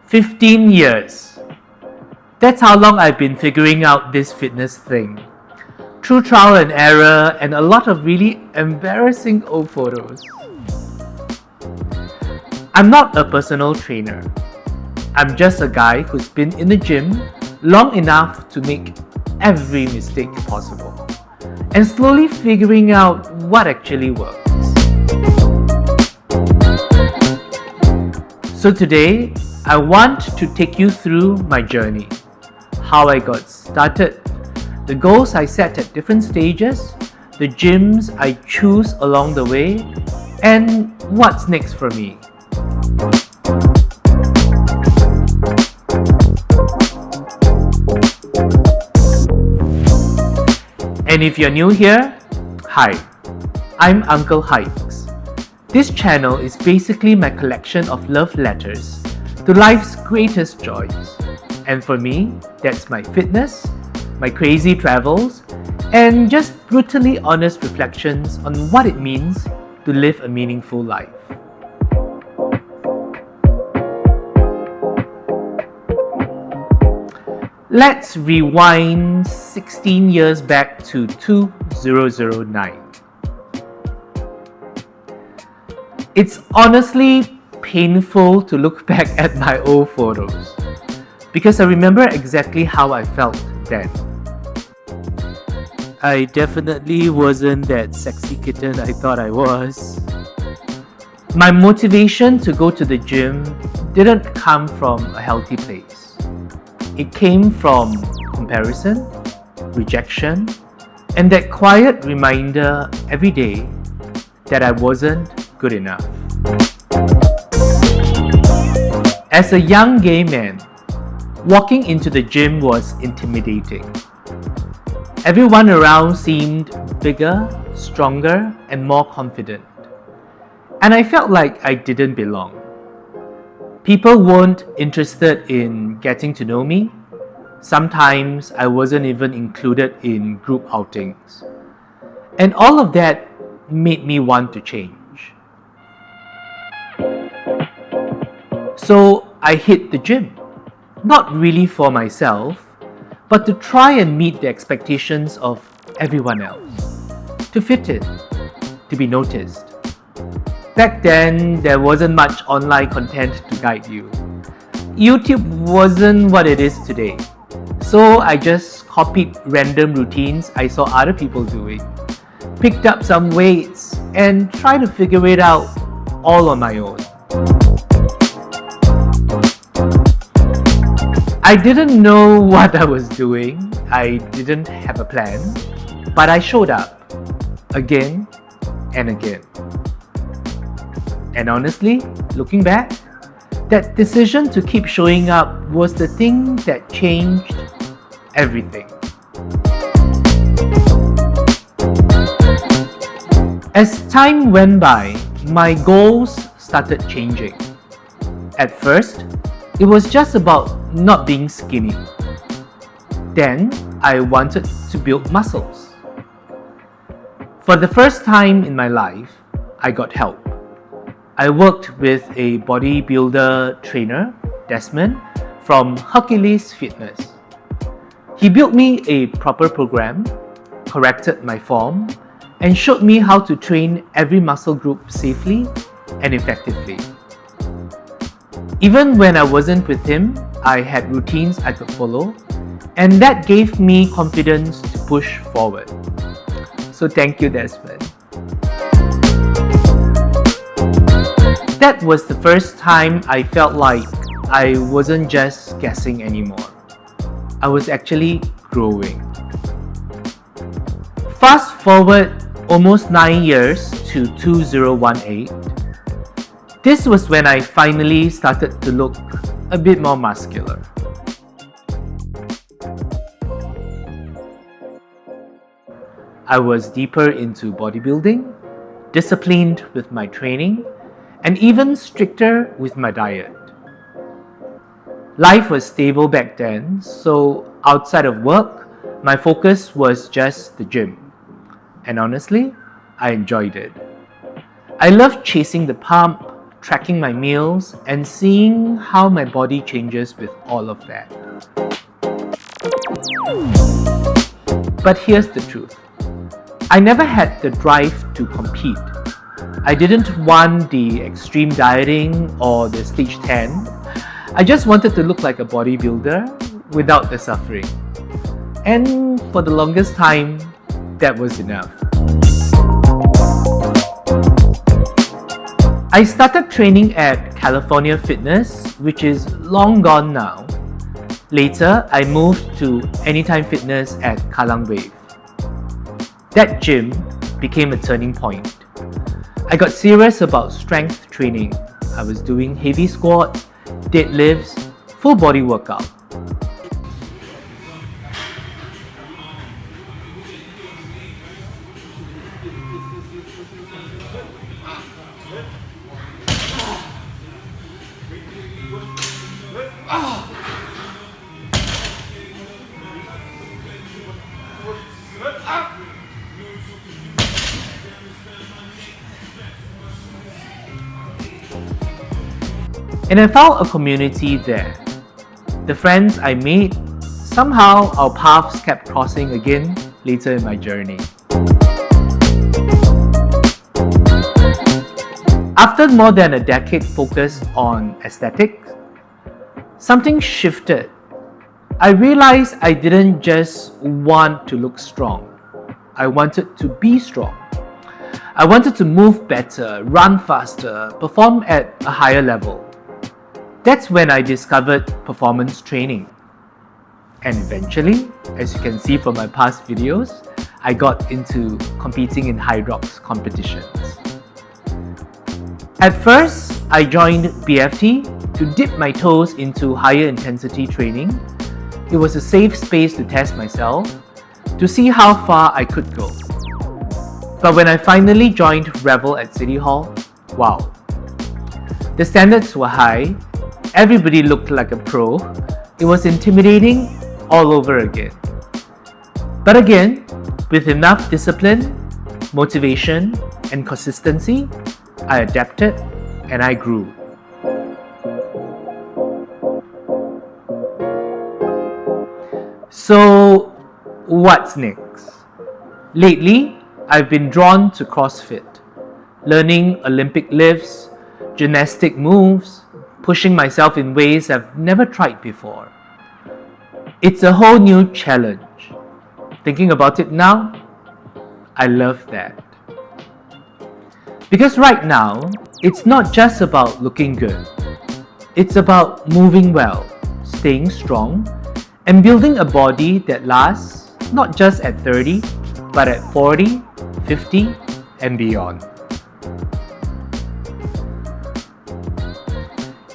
15 years. That's how long I've been figuring out this fitness thing. Through trial and error and a lot of really embarrassing old photos. I'm not a personal trainer. I'm just a guy who's been in the gym long enough to make every mistake possible and slowly figuring out what actually works. So today, I want to take you through my journey, how I got started, the goals I set at different stages, the gyms I choose along the way, and what's next for me. And if you're new here, hi, I'm Uncle Haiks. This channel is basically my collection of love letters to life's greatest joys. And for me, that's my fitness, my crazy travels, and just brutally honest reflections on what it means to live a meaningful life. Let's rewind 16 years back to 2009. It's honestly painful to look back at my old photos because I remember exactly how I felt then. I definitely wasn't that sexy kitten I thought I was. My motivation to go to the gym didn't come from a healthy place. It came from comparison, rejection, and that quiet reminder every day that I wasn't good enough. As a young gay man, walking into the gym was intimidating. Everyone around seemed bigger, stronger, and more confident. And I felt like I didn't belong. People weren't interested in getting to know me. Sometimes I wasn't even included in group outings. And all of that made me want to change. So I hit the gym, not really for myself, but to try and meet the expectations of everyone else, to fit in, to be noticed. Back then, there wasn't much online content to guide you. YouTube wasn't what it is today. So I just copied random routines I saw other people doing, picked up some weights, and tried to figure it out all on my own. I didn't know what I was doing. I didn't have a plan, but I showed up again and again. And honestly, looking back, that decision to keep showing up was the thing that changed everything. As time went by, my goals started changing. At first, it was just about not being skinny. Then, I wanted to build muscles. For the first time in my life, I got help. I worked with a bodybuilder trainer, Desmond, from Hercules Fitness. He built me a proper program, corrected my form, and showed me how to train every muscle group safely and effectively. Even when I wasn't with him, I had routines I could follow, and that gave me confidence to push forward. So thank you, Desmond. That was the first time I felt like I wasn't just guessing anymore. I was actually growing. Fast forward almost 9 years to 2018. This was when I finally started to look a bit more muscular. I was deeper into bodybuilding, disciplined with my training, and even stricter with my diet. Life was stable back then, so outside of work, my focus was just the gym. And honestly, I enjoyed it. I loved chasing the pump, tracking my meals, and seeing how my body changes with all of that. But here's the truth. I never had the drive to compete. I didn't want the extreme dieting or the stage 10. I just wanted to look like a bodybuilder without the suffering. And for the longest time, that was enough. I started training at California Fitness, which is long gone now. Later, I moved to Anytime Fitness at Kallang Wave. That gym became a turning point. I got serious about strength training. I was doing heavy squats, deadlifts, full body workout. And I found a community there. The friends I made, somehow our paths kept crossing again later in my journey. After more than a decade focused on aesthetics, something shifted. I realized I didn't just want to look strong. I wanted to be strong. I wanted to move better, run faster, perform at a higher level. That's when I discovered performance training. And eventually, as you can see from my past videos, I got into competing in HYROX competitions. At first, I joined BFT to dip my toes into higher intensity training. It was a safe space to test myself, to see how far I could go. But when I finally joined Revel at City Hall, wow. The standards were high, everybody looked like a pro, it was intimidating all over again. But again, with enough discipline, motivation, and consistency, I adapted and I grew. So, what's next? Lately, I've been drawn to CrossFit, learning Olympic lifts, gymnastic moves, pushing myself in ways I've never tried before. It's a whole new challenge. Thinking about it now, I love that. Because right now, it's not just about looking good. It's about moving well, staying strong, and building a body that lasts not just at 30, but at 40, 50, and beyond.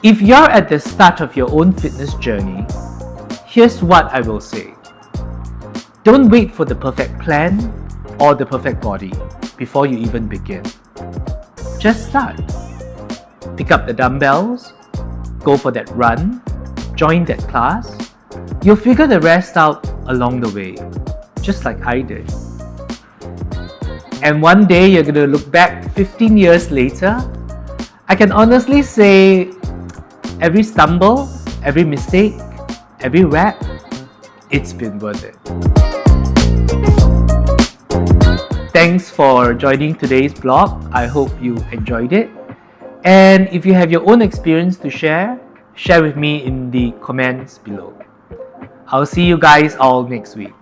If you're at the start of your own fitness journey, here's what I will say. Don't wait for the perfect plan or the perfect body before you even begin. Just start. Pick up the dumbbells, go for that run, join that class. You'll figure the rest out along the way, just like I did. And one day you're going to look back 15 years later. I can honestly say every stumble, every mistake, every rep, it's been worth it. Thanks for joining today's blog. I hope you enjoyed it. And if you have your own experience to share with me in the comments below. I'll see you guys all next week.